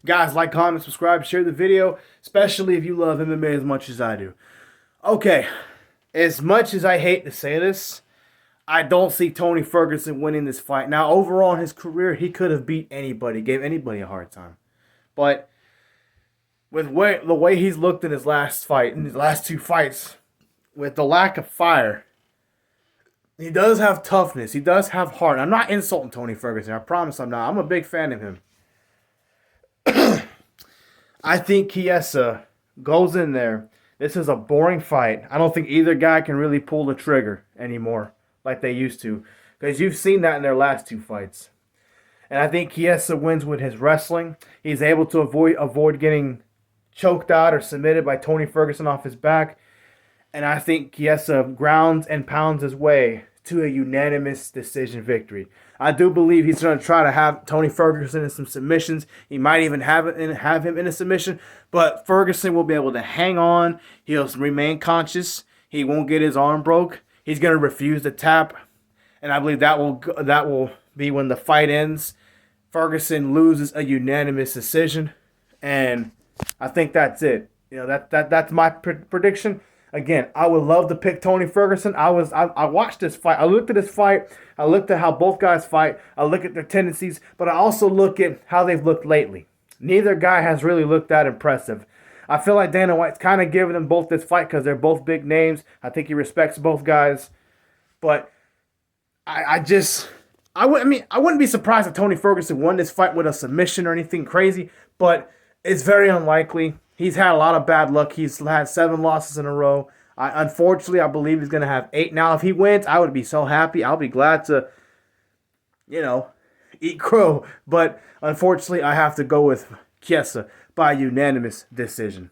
Guys, like, comment, subscribe, share the video, especially if you love MMA as much as I do. Okay, as much as I hate to say this, I don't see Tony Ferguson winning this fight. Now, overall in his career, he could have beat anybody, gave anybody a hard time. But with the way he's looked in his last fight, in his last two fights, with the lack of fire, he does have toughness. He does have heart. I'm not insulting Tony Ferguson. I promise I'm not. I'm a big fan of him. I think Chiesa goes in there. This is a boring fight. I don't think either guy can really pull the trigger anymore like they used to. Because you've seen that in their last two fights. And I think Chiesa wins with his wrestling. He's able to avoid getting choked out or submitted by Tony Ferguson off his back. And I think Chiesa grounds and pounds his way to a unanimous decision victory. I do believe he's going to try to have Tony Ferguson in some submissions. He might even have him in a submission. But Ferguson will be able to hang on. He'll remain conscious. He won't get his arm broke. He's going to refuse to tap. And I believe that will be when the fight ends. Ferguson loses a unanimous decision. And I think that's it. That's my prediction. Again, I would love to pick Tony Ferguson. I watched this fight. I looked at this fight. I looked at how both guys fight. I look at their tendencies, but I also look at how they've looked lately. Neither guy has really looked that impressive. I feel like Dana White's kind of giving them both this fight because they're both big names. I think he respects both guys. But I wouldn't be surprised if Tony Ferguson won this fight with a submission or anything crazy, but it's very unlikely. He's had a lot of bad luck. He's had 7 losses in a row. Unfortunately, I believe he's going to have 8. Now, if he wins, I would be so happy. I'll be glad to, eat crow. But unfortunately, I have to go with Chiesa by unanimous decision.